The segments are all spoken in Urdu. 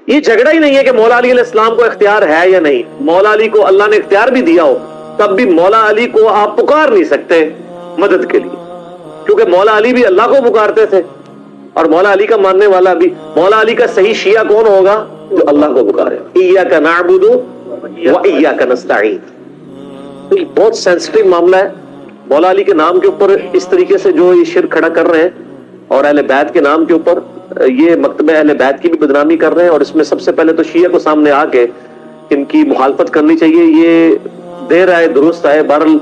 یہ جھگڑا ہی نہیں ہے کہ مولا علی علیہ السلام کو اختیار ہے یا نہیں. مولا علی کو اللہ نے اختیار بھی دیا ہو تب بھی مولا علی کو آپ پکار نہیں سکتے مدد کے لیے, کیونکہ مولا علی بھی اللہ کو پکارتے تھے, اور مولا علی کا ماننے والا بھی. مولا علی کا صحیح شیعہ کون ہوگا؟ جو اللہ کو پکارے. ایاک نعبد و ایاک نستعین. یہ بہت سینسٹیو معاملہ ہے. مولا علی کے نام کے اوپر اس طریقے سے جو یہ شرک کھڑا کر رہے ہیں, اور اہل بیت کے نام کے اوپر یہ مکتبہ اہل بیت کی بھی بدنامی کر رہے ہیں, اور اس میں سب سے پہلے تو شیعہ کو سامنے آ کے ان کی مخالفت کرنی چاہیے. یہ دیر آئے درست آئے, بہرحال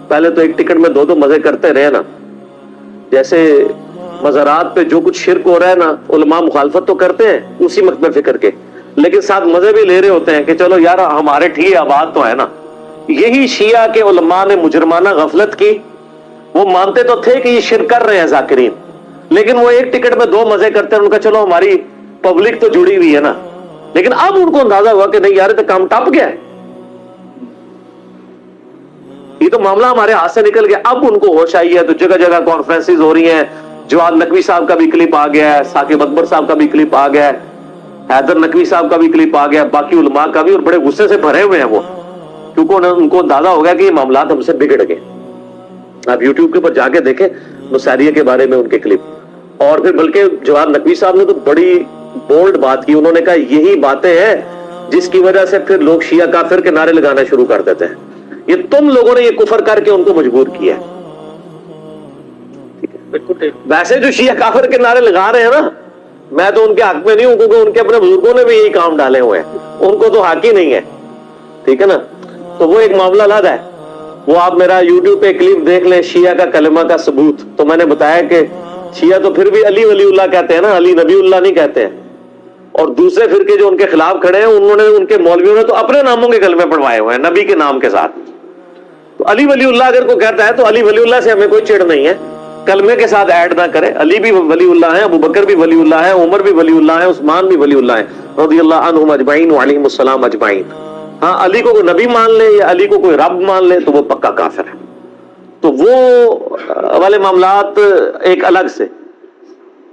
پہلے تو ایک ٹکٹ میں دو دو مزے کرتے رہے نا. جیسے مزارات پہ جو کچھ شرک ہو رہا ہے نا, علماء مخالفت تو کرتے ہیں اسی مکتبہ فکر کے, لیکن ساتھ مزے بھی لے رہے ہوتے ہیں کہ چلو یار ہمارے ٹھیک آباد تو ہے نا. یہی شیعہ کے علماء نے مجرمانہ غفلت کی. وہ مانتے تو تھے کہ یہ شرک کر رہے ہیں ذاکرین, لیکن وہ ایک ٹکٹ میں دو مزے کرتے ہیں. ان کا چلو ہماری پبلک تو جڑی ہوئی ہے نا, لیکن اب ان کو اندازہ ہوا کہ نہیں یار تو کام ٹپ گیا ہے, یہ تو معاملہ ہمارے ہاتھ سے نکل گیا. اب ان کو ہوش آئی ہے تو جگہ جگہ کانفرنسز ہو رہی ہیں. جواد نقوی صاحب کا بھی کلپ آ گیا ہے, ثاقب اکبر صاحب کا بھی کلپ آ گیا ہے, حیدر نقوی صاحب کا بھی کلپ آ گیا, باقی علماء کا بھی, اور بڑے غصے سے بھرے ہوئے ہیں وہ, کیونکہ ان کو اندازہ ہو گیا کہ یہ معاملات ہم سے بگڑ گئے. آپ یوٹیوب کے اوپر جا کے دیکھیں نصیریہ کے بارے میں ان کے کلپ. اور پھر بلکہ جواد نقوی صاحب نے تو بڑی بولڈ بات کی. انہوں نے کہا یہی باتیں ہیں جس کی وجہ سے پھر لوگ شیعہ کافر کے نعرے لگانا شروع کر دیتے ہیں. یہ تم لوگوں نے یہ کفر کر کے ان کو مجبور کیا ہے. ویسے جو شیعہ کافر کے نعرے لگا رہے ہیں نا, میں تو ان کے حق میں نہیں ہوں, کیونکہ ان کے اپنے بزرگوں نے بھی یہی کام ڈالے ہوئے ہیں, ان کو تو حق ہی نہیں ہے. ٹھیک ہے نا, تو وہ ایک معاملہ علیحدہ ہے. وہ آپ میرا یوٹیوب پہ کلپ دیکھ لیں, شیعہ کا کلمہ کا ثبوت. تو میں نے بتایا کہ شیعہ تو پھر بھی علی ولی اللہ کہتے ہیں نا, علی نبی اللہ نہیں کہتے ہیں. اور دوسرے فرقے جو ان کے خلاف کھڑے ہیں, انہوں نے, ان کے مولویوں نے تو اپنے ناموں کے کلمے پڑھوائے ہوئے ہیں نبی کے نام کے ساتھ. تو علی ولی اللہ اگر کوئی کہتا ہے تو علی ولی اللہ سے ہمیں کوئی چڑ نہیں ہے, کلمے کے ساتھ ایڈ نہ کرے. علی بھی ولی اللہ ہیں, ابو بکر بھی ولی اللہ ہیں, عمر بھی ولی اللہ ہیں, عثمان بھی ولی اللہ ہیں رضی اللہ عنہم اجمعین وعلیہم السلام اجمعین. ہاں, علی کو کوئی نبی مان لے یا علی کو کوئی رب مان لے تو وہ پکا کافر ہے. تو وہ والے معاملات ایک الگ سے.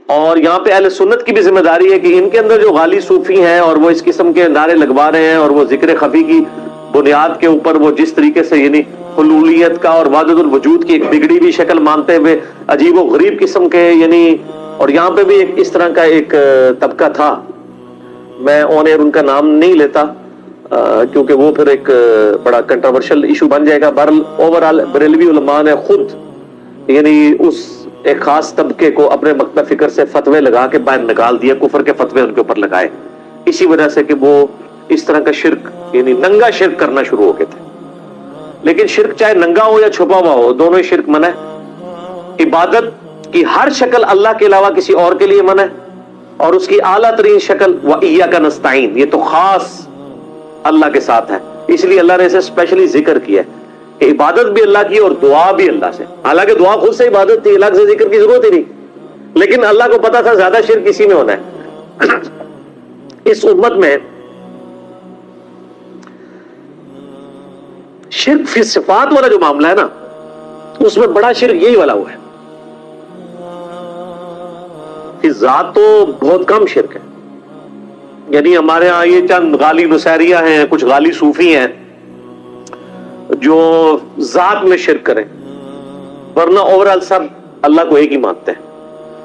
اور یہاں پہ اہل سنت کی بھی ذمہ داری ہے کہ ان کے اندر جو غالی صوفی ہیں اور وہ اس قسم کے نعرے لگوا رہے ہیں, اور وہ ذکر خفی کی بنیاد کے اوپر وہ جس طریقے سے یعنی حلولیت کا اور وحدت الوجود کی ایک بگڑی ہوئی شکل مانتے ہوئے عجیب و غریب قسم کے یعنی. اور یہاں پہ بھی ایک اس طرح کا ایک طبقہ تھا, میں آن ایئر ان کا نام نہیں لیتا کیونکہ وہ پھر ایک بڑا کنٹروورشل ایشو بن جائے گا. اوورآل بریلوی علماء نے خود یعنی اس ایک خاص طبقے کو اپنے مکتبہ فکر سے فتوے لگا کے باہر نکال دیا, کفر کے فتوے ان کے اوپر لگائے, اسی وجہ سے کہ وہ اس طرح کا شرک یعنی ننگا شرک کرنا شروع ہو گئے تھے. لیکن شرک چاہے ننگا ہو یا چھپا ہوا ہو, دونوں ہی شرک منع ہے. عبادت کی ہر شکل اللہ کے علاوہ کسی اور کے لیے منع ہے, اور اس کی اعلیٰ ترین شکل وَإِيَّاكَ نَسْتَعِينُ, یہ تو خاص اللہ کے ساتھ ہے. اس لیے اللہ نے اسے اسپیشلی ذکر کیا ہے کہ عبادت بھی اللہ کی اور دعا بھی اللہ سے. حالانکہ دعا خود سے عبادت تھی, الگ سے ذکر کی ضرورت ہی نہیں, لیکن اللہ کو پتا تھا زیادہ شرک اسی میں ہونا ہے. اس امت میں شرک فی صفات والا جو معاملہ ہے نا, اس میں بڑا شرک یہی والا ہوا ہے. فی ذات تو بہت کم شرک ہے. یعنی ہمارے ہاں یہ چند غالی نصیریہ ہیں, کچھ غالی صوفی ہیں جو ذات میں شرک کریں, ورنہ اوورال سب اللہ کو ایک ہی مانتے ہیں.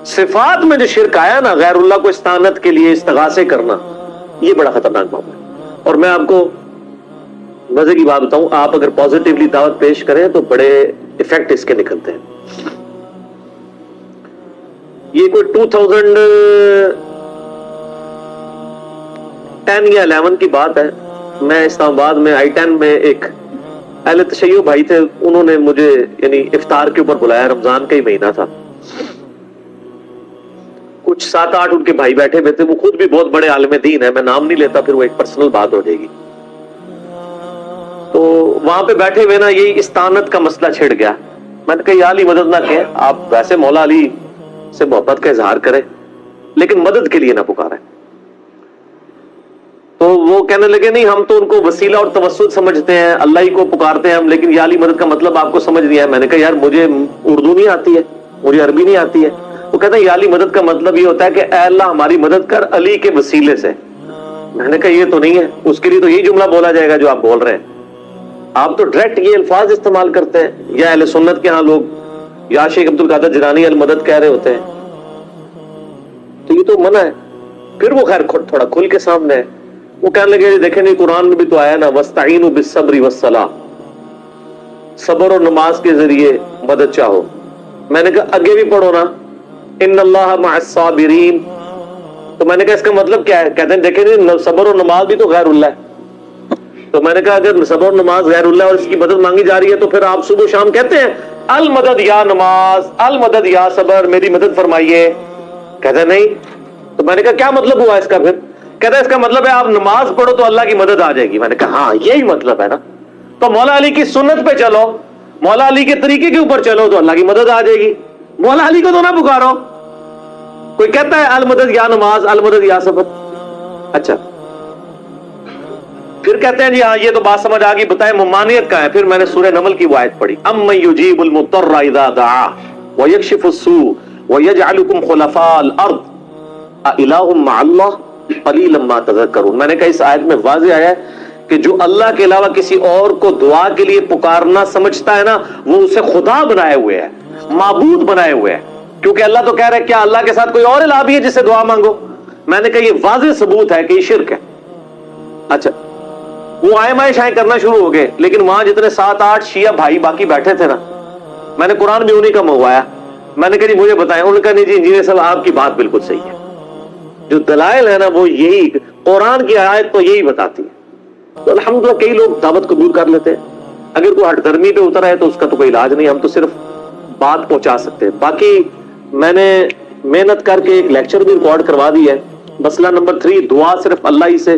صفات میں جو شرک آیا نا, غیر اللہ کو استعانت کے لیے استغاثے کرنا, یہ بڑا خطرناک معاملہ ہے. اور میں آپ کو مزے کی بات بتاؤں, آپ اگر پازیٹیولی دعوت پیش کریں تو بڑے ایفیکٹ اس کے نکلتے ہیں. یہ کوئی 2010 یا 11 کی بات ہے. میں اسلام آباد میں I-10 میں ایک اہل تشیع بھائی تھے, انہوں نے مجھے یعنی افطار کے اوپر بلایا, رمضان کا ہی مہینہ تھا. کچھ 7-8 ان کے بھائی بیٹھے ہوئے تھے, وہ خود بھی بہت بڑے عالم دین ہے, میں نام نہیں لیتا پھر وہ ایک پرسنل بات ہو جائے گی. تو وہاں پہ بیٹھے ہوئے نا یہی استعانت کا مسئلہ چھڑ گیا. میں نے کہا یا علی مدد نہ کہیں, آپ ویسے مولا علی سے محبت کا اظہار کریں لیکن مدد کے لیے نہ پکاریں. تو وہ کہنے لگے نہیں, ہم تو ان کو وسیلہ اور توسل سمجھتے ہیں, اللہ ہی کو پکارتے ہیں ہم, لیکن یا علی مدد کا مطلب آپ کو سمجھ نہیں ہے. میں نے کہا یار مجھے اردو نہیں آتی ہے, مجھے عربی نہیں آتی ہے. وہ کہتے ہیں یا علی مدد کا مطلب یہ ہوتا ہے کہ اے اللہ ہماری مدد کر علی کے وسیلے سے. میں نے کہا یہ تو نہیں ہے, اس کے لیے تو یہی جملہ بولا جائے گا جو آپ بول رہے ہیں. آپ تو ڈائریکٹ یہ الفاظ استعمال کرتے ہیں, یا اہل سنت کے ہاں لوگ یا شیخ عبد القادر جیلانی المدد کہہ رہے ہوتے ہیں, تو یہ تو منع ہے. پھر وہ خیر تھوڑا کھل کے سامنے ہے, وہ کہنے لگے دیکھیں نہیں قرآن میں بھی تو آیا نا وَاسْتَعِينُوا بِالصَّبْرِ وَالصَّلَاةِ, صبر اور نماز کے ذریعے مدد چاہو. میں نے کہا آگے بھی پڑھو نا ان اللہ مع الصابرین. تو میں نے کہا اس کا مطلب کیا ہے؟ کہتے ہیں دیکھیں نہیں صبر اور نماز بھی تو غیر اللہ ہے. تو میں نے کہا اگر صبر اور نماز غیر اللہ اور اس کی مدد مانگی جا رہی ہے تو پھر آپ صبح و شام کہتے ہیں المدد یا نماز, المدد یا صبر, میری مدد فرمائیے. کہتے ہیں نہیں. تو میں نے کہا کیا مطلب ہوا اس کا؟ پھر کہتا ہے اس کا مطلب ہے آپ نماز پڑھو تو اللہ کی مدد آ جائے گی. میں نے کہا ہاں یہی مطلب ہے نا, تو مولا علی کی سنت پہ چلو, مولا علی کے طریقے کے اوپر چلو تو اللہ کی مدد آ جائے گی. مولا علی کو تو نہ پکارو. کوئی کہتا ہے المدد یا نماز, المدد یا صبر. اچھا پھر کہتے ہیں جی ہاں یہ تو بات سمجھ آ گئی, بتائیں ممانعت کا ہے. پھر میں نے سورہ نمل کی وہ آیت پڑھی, امن یجیب المضطر اذا دعا ویکشف السوء ویجعلکم خلفاء الارض االہ مع اللہ قلیلا ما تذکرون. میں نے کہا اس آیت میں واضح آیا ہے کہ جو اللہ کے علاوہ کسی اور کو دعا کے لیے پکارنا سمجھتا ہے نا وہ اسے خدا بنائے ہوئے ہے, معبود بنائے ہوئے ہے. کیونکہ اللہ تو کہہ رہا ہے کیا اللہ کے ساتھ کوئی اور الہ بھی ہے جس سے دعا مانگو؟ میں نے کہا یہ واضح ثبوت ہے کہ یہ شرک ہے. اچھا وہ آئے مائے شائیں کرنا شروع ہو گئے, لیکن وہاں جتنے 7-8 شیعہ بھائی باقی بیٹھے تھے نا, میں نے قرآن بھی انہی کا منگوایا. میں نے کہا جی مجھے بتائیں. انہوں نے کہا نہیں جی انجینئر صاحب آپ کی بات بالکل صحیح ہے, جو دلائل ہے نا وہ یہی, قرآن کی آیت تو یہی بتاتی ہے. تو الحمدللہ کئی لوگ دعوت قبول کر لیتے ہیں. اگر کوئی ہٹ درمی پہ اتر ہے تو اس کا تو کوئی علاج نہیں, ہم تو صرف بات پہنچا سکتے ہیں. باقی میں نے محنت کر کے ایک لیکچر بھی ریکارڈ کروا دی ہے, مسئلہ نمبر 3 دعا صرف اللہ ہی سے